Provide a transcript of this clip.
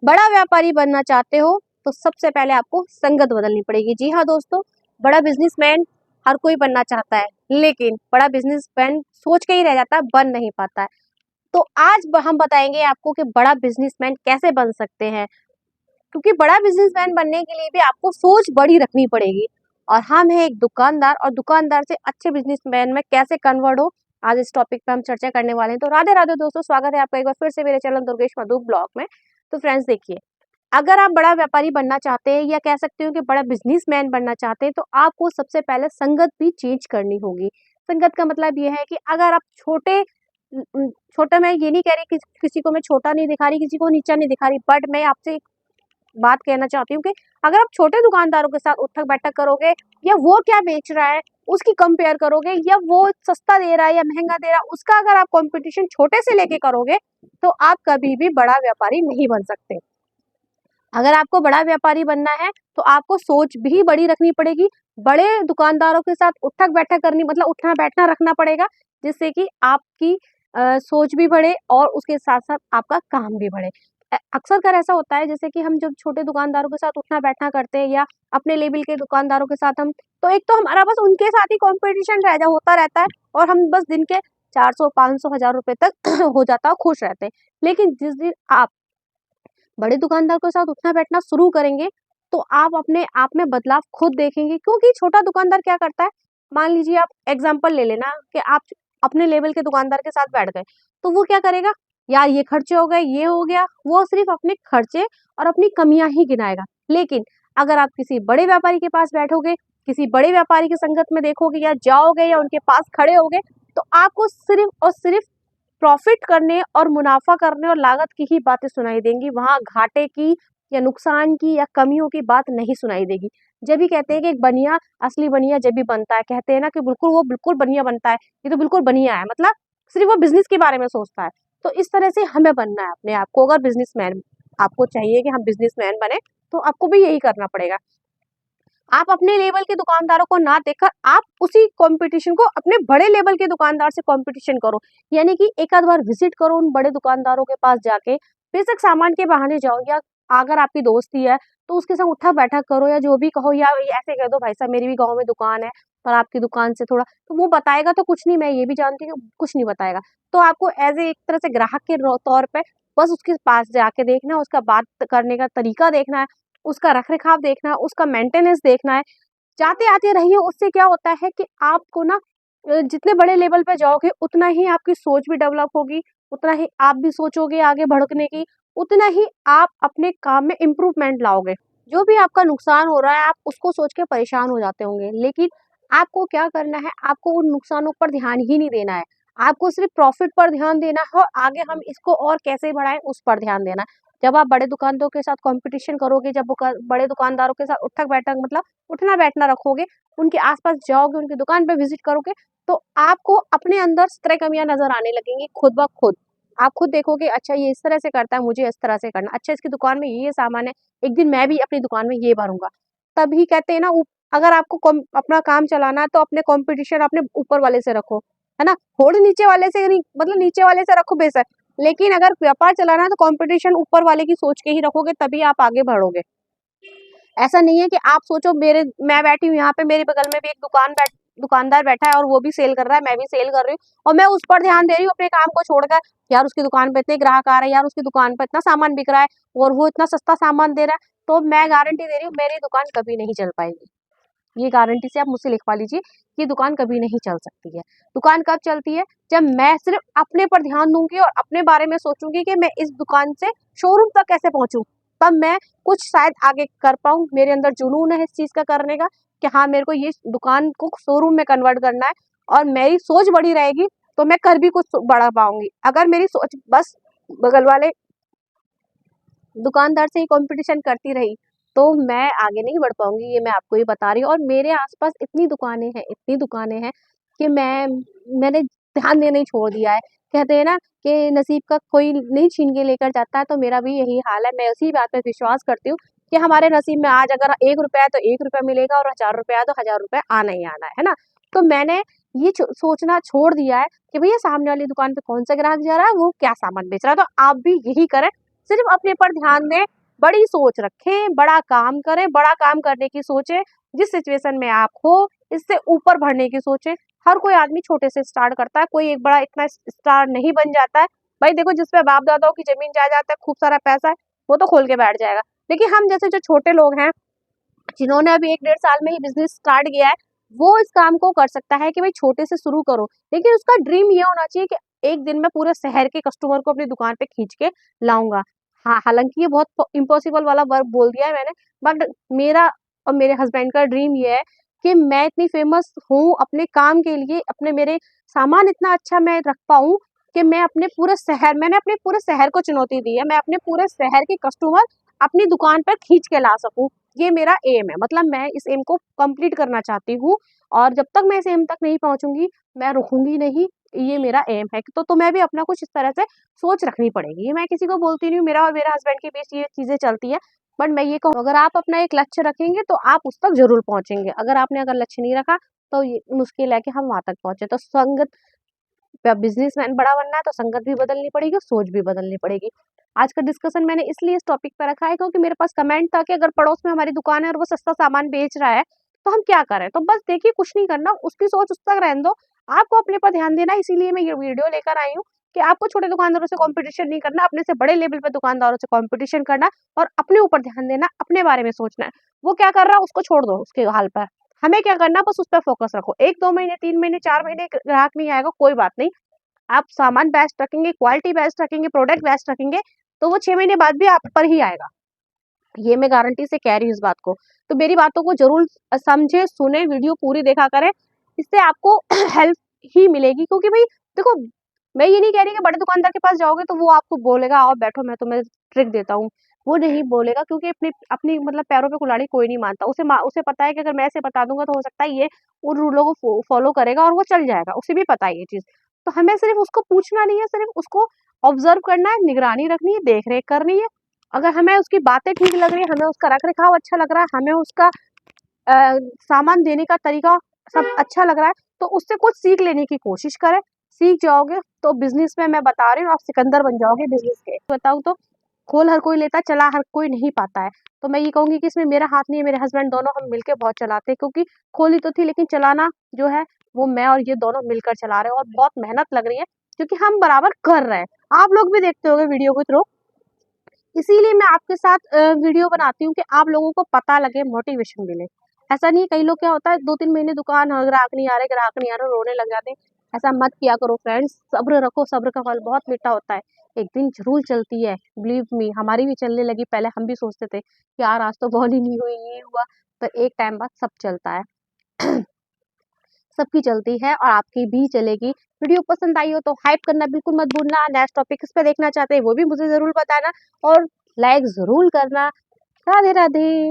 बड़ा व्यापारी बनना चाहते हो तो सबसे पहले आपको संगत बदलनी पड़ेगी। जी हाँ दोस्तों, बड़ा बिजनेसमैन हर कोई बनना चाहता है, लेकिन बड़ा बिजनेसमैन सोच के ही रह जाता है, बन नहीं पाता है। तो आज हम बताएंगे आपको कि बड़ा बिजनेसमैन कैसे बन सकते हैं, क्योंकि बड़ा बिजनेसमैन बनने के लिए भी आपको सोच बड़ी रखनी पड़ेगी। और हम है एक दुकानदार, और दुकानदार से अच्छे बिजनेसमैन में कैसे कन्वर्ट हो, आज इस टॉपिक पे हम चर्चा करने वाले हैं। तो राधे राधे दोस्तों, स्वागत है आपका एक बार फिर से मेरे चैनल दुर्गेश मधु ब्लॉग में। तो फ्रेंड्स देखिए, अगर आप बड़ा व्यापारी बनना चाहते हैं या कह सकते हो कि बड़ा बिजनेसमैन बनना चाहते हैं, तो आपको सबसे पहले संगत भी चेंज करनी होगी। संगत का मतलब ये है कि अगर आप छोटा, मैं ये नहीं कह रही कि किसी को मैं छोटा नहीं दिखा रही, किसी को नीचा नहीं दिखा रही, बट मैं आपसे बात कहना चाहती हूँ कि अगर आप छोटे दुकानदारों के साथ उठक बैठक करोगे, या वो क्या बेच रहा है उसकी कंपेयर करोगे, या वो सस्ता दे रहा है या महंगा दे रहा है उसका अगर आप कंपटीशन छोटे से लेके करोगे, तो आप कभी भी बड़ा व्यापारी नहीं बन सकते। अगर आपको बड़ा व्यापारी बनना है तो आपको सोच भी बड़ी रखनी पड़ेगी। बड़े दुकानदारों के साथ उठक बैठक करनी, मतलब उठना बैठना रखना पड़ेगा, जिससे कि आपकी सोच भी बढ़े और उसके साथ साथ आपका काम भी बढ़े। अक्सर कर ऐसा होता है, जैसे कि हम जब छोटे दुकानदारों के साथ उठना बैठना करते हैं या अपने लेवल के दुकानदारों के साथ हम, तो एक तो हमारा बस उनके साथ ही कंपटीशन रह जा होता रहता है, और हम बस दिन के 400 500 1000 रुपए तक हो जाता है, खुश रहते हैं। लेकिन जिस दिन आप बड़े दुकानदार के साथ उठना बैठना शुरू करेंगे, तो आप अपने आप में बदलाव खुद देखेंगे। क्योंकि छोटा दुकानदार क्या करता है, मान लीजिए आप एग्जांपल ले लेना कि आप अपने लेवल के दुकानदार के साथ बैठ गए, तो वो क्या करेगा, यार ये खर्चे हो गए, ये हो गया, वो सिर्फ अपने खर्चे और अपनी कमियां ही गिनाएगा। लेकिन अगर आप किसी बड़े व्यापारी के पास बैठोगे, किसी बड़े व्यापारी की संगत में देखोगे या जाओगे या उनके पास खड़े होगे, तो आपको सिर्फ और सिर्फ प्रॉफिट करने और मुनाफा करने और लागत की ही बातें सुनाई देंगी। वहां घाटे की या नुकसान की या कमियों की बात नहीं सुनाई देगी। जब भी कहते हैं कि एक बनिया, असली बनिया जब भी बनता है, कहते हैं ना कि बिल्कुल बनिया बनता है, ये तो बिल्कुल बनिया है, मतलब सिर्फ वो बिजनेस के बारे में सोचता है। तो इस तरह से हमें बनना है अपने आप को। अगर बिजनेसमैन आपको चाहिए कि हम बिजनेसमैन बने, तो आपको भी यही करना पड़ेगा। आप अपने लेवल के दुकानदारों को ना देखकर आप उसी कंपटीशन को अपने बड़े लेवल के दुकानदार से कंपटीशन करो। यानी कि एक आध बार विजिट करो उन बड़े दुकानदारों के पास जाके, बेशक सामान के बहाने जाओ, या अगर आपकी दोस्ती है तो उसके साथ उठा बैठक करो, या जो भी कहो, या ऐसे कह दो, भाई साहब मेरी भी गाँव में दुकान है, पर आपकी दुकान से थोड़ा, तो वो बताएगा तो कुछ नहीं, मैं ये भी जानती हूँ कुछ नहीं बताएगा। तो आपको एज ए एक तरह से ग्राहक के तौर पे बस उसके पास जाके देखना है, उसका बात करने का तरीका देखना है, उसका रख-रखाव देखना है, उसका मेंटेनेंस देखना है। जाते-आते रहिए, उससे क्या होता है कि आपको ना जितने बड़े लेवल पे जाओगे उतना ही आपकी सोच भी डेवलप होगी, उतना ही आप भी सोचोगे आगे भड़कने की, उतना ही आप अपने काम में इम्प्रूवमेंट लाओगे। जो भी आपका नुकसान हो रहा है आप उसको सोच के परेशान हो जाते होंगे, लेकिन आपको क्या करना है, आपको उन नुकसानों पर ध्यान ही नहीं देना है। आपको सिर्फ प्रॉफिट पर ध्यान देना है और आगे हम इसको और कैसे बढ़ाएँ उस पर ध्यान देना है। जब आप बड़े दुकानदारों के साथ कॉम्पिटिशन करोगे, जब बड़े दुकानदारों के साथ उठक-बैठक, मतलब उठना-बैठना रखोगे, उनके आस-पास जाओगे, उनकी दुकान पे विज़िट करोगे, तो आपको अपने अंदर तरह कमियाँ नज़र आने लगेंगी खुद ब खुद। आप खुद देखोगे, अच्छा ये इस तरह से करता है, मुझे इस तरह से करना, अच्छा इसकी दुकान में ये सामान है, एक दिन मैं भी अपनी दुकान में ये भरूँगा। तभी कहते हैं ना, अगर आपको अपना काम चलाना है तो अपने कॉम्पिटिशन अपने ऊपर वाले से रखो, है ना? होड़ नीचे वाले से नहीं, मतलब नीचे वाले से रखो बेशक, लेकिन अगर व्यापार चलाना है तो कंपटीशन ऊपर वाले की सोच के ही रखोगे, तभी आप आगे बढ़ोगे। ऐसा नहीं है कि आप सोचो मैं बैठी हूँ यहाँ पे, मेरे बगल में भी एक दुकानदार बैठा है और वो भी सेल कर रहा है, मैं भी सेल कर रही हूँ, और मैं उस पर ध्यान दे रही हूँ अपने काम को छोड़कर, यार उसकी दुकान पे इतने ग्राहक आ रहे हैं, यार उसकी दुकान पर इतना सामान बिक रहा है और वो इतना सस्ता सामान दे रहा है, तो मैं गारंटी दे रही हूँ मेरी दुकान कभी नहीं चल पाएगी। ये गारंटी से आप मुझसे लिखवा लीजिए कि दुकान कभी नहीं चल सकती है। दुकान कब चलती है, जब मैं सिर्फ अपने पर ध्यान दूंगी और अपने बारे में सोचूंगी कि मैं इस दुकान से शोरूम तक कैसे पहुंचूं, तब मैं कुछ शायद आगे कर पाऊं। मेरे अंदर जुनून है इस चीज का करने का कि हाँ, मेरे को ये दुकान को शोरूम में कन्वर्ट करना है, और मेरी सोच बड़ी रहेगी तो मैं कर भी कुछ बढ़ा पाऊंगी। अगर मेरी सोच बस बगल वाले दुकानदार से ही कंपटीशन करती रही, तो मैं आगे नहीं बढ़ पाऊँगी, ये मैं आपको ही बता रही हूँ। और मेरे आस-पास इतनी दुकानें हैं कि मैंने ध्यान देना ही छोड़ दिया है। कहते हैं ना कि नसीब का कोई नहीं छीन के लेकर जाता है, तो मेरा भी यही हाल है। मैं उसी बात पे विश्वास करती हूँ कि हमारे नसीब में आज अगर ₹1 है तो ₹1 मिलेगा, और ₹1000 है तो ₹1000 आना ही आना है ना? तो मैंने ये सोचना छोड़ दिया है कि भैया सामने वाली दुकान पे कौन-सा ग्राहक जा रहा है, वो क्या सामान बेच रहा है, तो आप भी यही करें। सिर्फ अपने पर ध्यान दें, बड़ी सोच रखें, बड़ा काम करें, बड़ा काम करने की सोचें, जिस सिचुएशन में आप हो इससे ऊपर बढ़ने की सोचें। हर कोई आदमी छोटे से स्टार्ट करता है, कोई एक बड़ा इतना स्टार नहीं बन जाता है। भाई देखो, जिसपे बाप दादाओं की जमीन जायदाद है, खूब सारा पैसा है, वो तो खोल के बैठ जाएगा। लेकिन हम जैसे जो छोटे लोग हैं, जिन्होंने अभी 1-1.5 साल में ही बिजनेस स्टार्ट किया है, वो इस काम को कर सकता है कि भाई छोटे से शुरू करो, लेकिन उसका ड्रीम ये होना चाहिए कि एक दिन में पूरे शहर के कस्टमर को अपनी दुकान पे खींच के लाऊंगा। हाँ, हालांकि ये बहुत इम्पॉसिबल वाला वर्क बोल दिया है मैंने, बट मेरा और मेरे हस्बैंड का ड्रीम ये है कि मैं इतनी फेमस हूँ अपने काम के लिए, अपने मेरे सामान इतना अच्छा मैं रख पाऊँ कि मैं मैंने अपने पूरे शहर को चुनौती दी है, मैं अपने पूरे शहर के कस्टमर अपनी दुकान पर खींच के ला सकूं। ये मेरा एम है, मतलब मैं इस एम को कंप्लीट करना चाहती हूँ, और जब तक मैं इस एम तक नहीं पहुंचूंगी मैं रुकूंगी नहीं। ये मेरा एम है, तो मैं भी अपना कुछ इस तरह से सोच रखनी पड़ेगी। ये मैं किसी को बोलती नहीं हूँ, मेरा और मेरे हस्बैंड के बीच ये चीजें चलती है। बट मैं ये कहूँ, अगर आप अपना एक लक्ष्य रखेंगे तो आप उस तक जरूर पहुंचेंगे। अगर लक्ष्य नहीं रखा तो ये मुश्किल है कि हम वहां तक पहुंचे। तो संगत, बिजनेसमैन बड़ा बनना है तो संगत भी बदलनी पड़ेगी और सोच भी बदलनी पड़ेगी। आज का डिस्कशन मैंने इसलिए इस टॉपिक पर रखा है क्योंकि मेरे पास कमेंट था कि अगर पड़ोस में हमारी दुकान है और वो सस्ता सामान बेच रहा है तो हम क्या करें। तो बस देखिए, कुछ नहीं करना, उसकी सोच उस तक रहने दो, आपको अपने पर ध्यान देना है। इसीलिए मैं ये वीडियो लेकर आई हूँ कि आपको छोटे दुकानदारों से कंपटीशन नहीं करना, अपने से बड़े लेवल पर दुकानदारों से कंपटीशन करना और अपने ऊपर ध्यान देना, अपने बारे में सोचना है। वो क्या कर रहा है उसको छोड़ दो उसके हाल पर, हमें क्या करना, बस उस पर फोकस रखो। 1-2 महीने, 3 महीने, 4 महीने ग्राहक नहीं आएगा, कोई बात नहीं, आप सामान बेस्ट रखेंगे, क्वालिटी बेस्ट रखेंगे, प्रोडक्ट बेस्ट रखेंगे, तो वो 6 महीने बाद भी आप पर ही आएगा। ये मैं गारंटी से कह रही हूँ इस बात को। तो मेरी बातों को जरूर समझे, सुने, वीडियो पूरी देखा करें, इससे आपको हेल्प ही मिलेगी। क्योंकि भाई देखो, मैं ये नहीं कह रही कि बड़े दुकानदार के पास जाओगे तो वो आपको बोलेगा आओ बैठो मैं तुम्हें ट्रिक देता हूँ, वो नहीं बोलेगा। क्योंकि अपनी अपनी मतलब पैरों पे कुल्हाड़ी कोई नहीं मानता। उसे पता है कि अगर मैं ऐसे बता दूंगा तो हो सकता है ये उन रूलों को फॉलो करेगा और वो चल जाएगा, उसे भी पता है ये चीज। तो हमें सिर्फ उसको पूछना नहीं है, सिर्फ उसको ऑब्जर्व करना है, निगरानी रखनी है, देख रेख करनी है। अगर हमें उसकी बातें ठीक लग रही है, हमें उसका रख रखाव अच्छा लग रहा है, हमें उसका सामान देने का तरीका सब अच्छा लग रहा है, तो उससे कुछ सीख लेने की कोशिश करें। सीख जाओगे तो बिजनेस में, मैं बता रही हूँ, आप सिकंदर बन जाओगे बिजनेस के। बताऊँ तो खोल हर कोई लेता, चला हर कोई नहीं पाता है। तो मैं ये कहूंगी कि इसमें मेरा हाथ नहीं है, मेरे हस्बैंड दोनों हम मिलकर बहुत चलाते हैं। क्योंकि खोली तो थी लेकिन चलाना जो है वो मैं और ये दोनों मिलकर चला रहे हैं, और बहुत मेहनत लग रही है क्योंकि हम बराबर कर रहे हैं। आप लोग भी देखते होंगे वीडियो के थ्रू, इसीलिए मैं आपके साथ वीडियो बनाती हूँ कि आप लोगों को पता लगे, मोटिवेशन मिले। ऐसा नहीं, कई लोग क्या होता है 2-3 महीने दुकान, ग्राहक नहीं आ रहे, रोने लग जाते हैं। ऐसा मत किया करो फ्रेंड्स, सब्र रखो, सब्र का फल बहुत मीठा होता है। एक दिन जरूर चलती है, बिलीव मी, हमारी भी चलने लगी। पहले हम भी सोचते थे यार आज तो बॉल ही नहीं हुई, ये हुआ, पर एक टाइम बाद सब चलता है। सबकी चलती है और आपकी भी चलेगी। वीडियो पसंद आई हो तो हाइप करना बिल्कुल मत भूलना। नेक्स्ट टॉपिक किस पे देखना चाहते हैं वो भी मुझे जरूर बताना, और लाइक जरूर करना। राधे राधे।